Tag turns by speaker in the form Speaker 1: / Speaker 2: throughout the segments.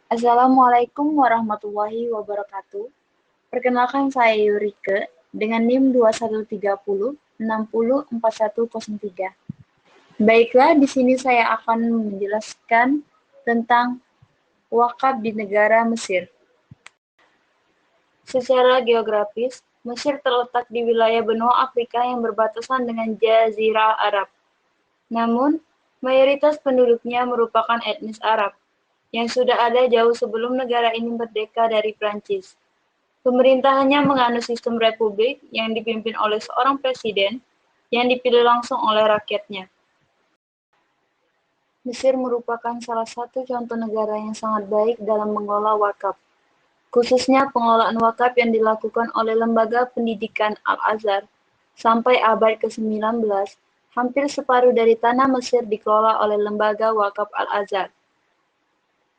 Speaker 1: Assalamualaikum warahmatullahi wabarakatuh. Perkenalkan saya Yurike dengan NIM 2130 604103. Baiklah, di sini saya akan menjelaskan tentang wakaf di negara Mesir. Secara geografis, Mesir terletak di wilayah benua Afrika yang berbatasan dengan Jazirah Arab. Namun, mayoritas penduduknya merupakan etnis Arab, yang sudah ada jauh sebelum negara ini merdeka dari Prancis. Pemerintahannya menganut sistem republik yang dipimpin oleh seorang presiden yang dipilih langsung oleh rakyatnya. Mesir merupakan salah satu contoh negara yang sangat baik dalam mengelola wakaf, khususnya pengelolaan wakaf yang dilakukan oleh Lembaga Pendidikan Al-Azhar. Sampai abad ke-19, hampir separuh dari tanah Mesir dikelola oleh Lembaga Wakaf Al-Azhar.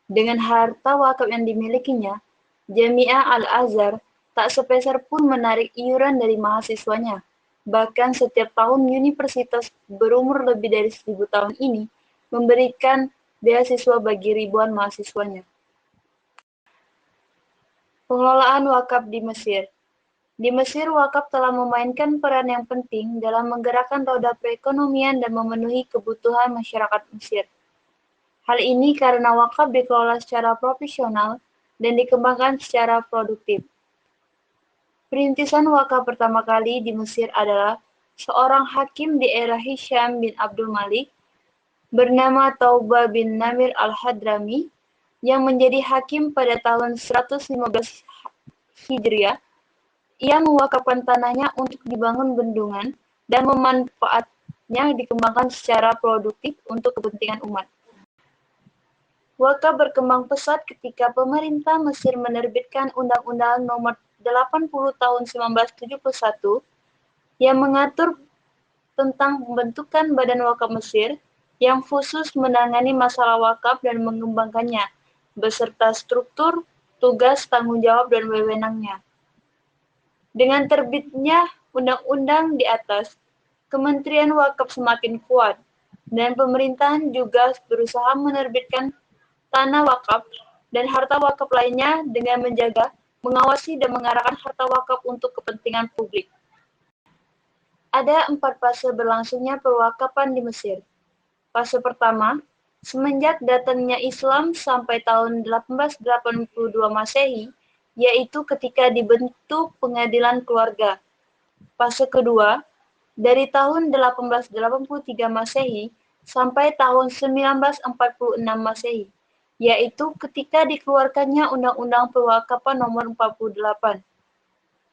Speaker 1: Dengan harta wakaf yang dimilikinya, Jamiah Al-Azhar tak sepeser pun menarik iuran dari mahasiswanya. Bahkan setiap tahun universitas berumur lebih dari 1000 tahun ini memberikan beasiswa bagi ribuan mahasiswanya. Pengelolaan wakaf di Mesir. Di Mesir, wakaf telah memainkan peran yang penting dalam menggerakkan roda perekonomian dan memenuhi kebutuhan masyarakat Mesir. Hal ini karena wakaf dikelola secara profesional dan dikembangkan secara produktif. Perintisan wakaf pertama kali di Mesir adalah seorang hakim di era Hisham bin Abdul Malik bernama Taubah bin Namir al-Hadrami yang menjadi hakim pada tahun 115 Hijriah. Ia mewakafkan tanahnya untuk dibangun bendungan dan memanfaatnya dikembangkan secara produktif untuk kepentingan umat. Wakaf berkembang pesat ketika pemerintah Mesir menerbitkan Undang-Undang Nomor 80 Tahun 1971 yang mengatur tentang pembentukan Badan Wakaf Mesir yang khusus menangani masalah wakaf dan mengembangkannya, beserta struktur, tugas, tanggung jawab, dan wewenangnya. Dengan terbitnya undang-undang di atas, Kementerian Wakaf semakin kuat, dan pemerintahan juga berusaha menerbitkan tanah wakaf dan harta wakaf lainnya dengan menjaga, mengawasi, dan mengarahkan harta wakaf untuk kepentingan publik. Ada 4 fase berlangsungnya perwakafan di Mesir. Fase pertama, semenjak datangnya Islam sampai tahun 1882 Masehi, yaitu ketika dibentuk pengadilan keluarga. Fase kedua, dari tahun 1883 Masehi sampai tahun 1946 Masehi, yaitu ketika dikeluarkannya Undang-Undang Perwakafan Nomor 48.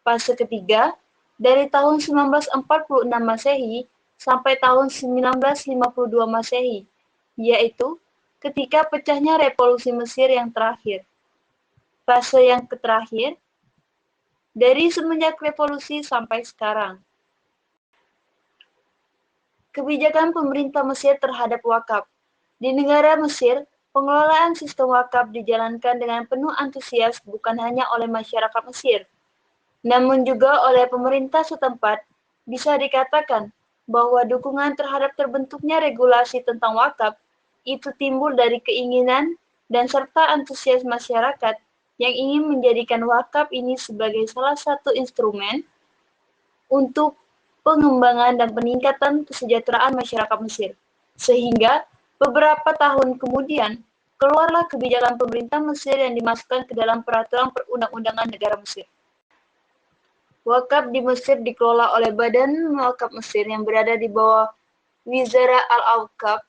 Speaker 1: Fase ketiga, dari tahun 1946 Masehi sampai tahun 1952 Masehi, yaitu ketika pecahnya Revolusi Mesir yang terakhir. Fase yang terakhir, dari semenjak revolusi sampai sekarang. Kebijakan pemerintah Mesir terhadap wakaf. Di negara Mesir, pengelolaan sistem wakaf dijalankan dengan penuh antusias bukan hanya oleh masyarakat Mesir, namun juga oleh pemerintah setempat. Bisa dikatakan bahwa dukungan terhadap terbentuknya regulasi tentang wakaf itu timbul dari keinginan dan serta antusias masyarakat yang ingin menjadikan wakaf ini sebagai salah satu instrumen untuk pengembangan dan peningkatan kesejahteraan masyarakat Mesir. Sehingga beberapa tahun kemudian keluarlah kebijakan pemerintah Mesir yang dimasukkan ke dalam peraturan perundang-undangan negara Mesir. Wakaf di Mesir dikelola oleh Badan Wakaf Mesir yang berada di bawah Wizara Al-Awqaf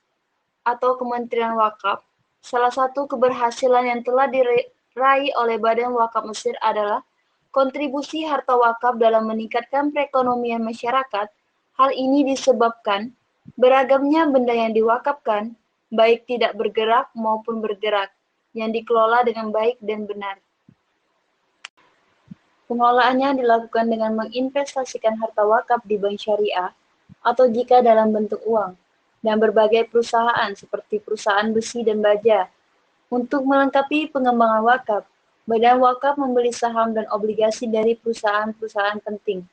Speaker 1: atau Kementerian Wakaf. Salah satu keberhasilan yang telah diraih oleh Badan Wakaf Mesir adalah kontribusi harta wakaf dalam meningkatkan perekonomian masyarakat. Hal ini disebabkan beragamnya benda yang diwakafkan, baik tidak bergerak maupun bergerak, yang dikelola dengan baik dan benar. Pengelolaannya dilakukan dengan menginvestasikan harta wakaf di bank syariah atau jika dalam bentuk uang, dan berbagai perusahaan seperti perusahaan besi dan baja. Untuk melengkapi pengembangan wakaf, Badan Wakaf membeli saham dan obligasi dari perusahaan-perusahaan penting,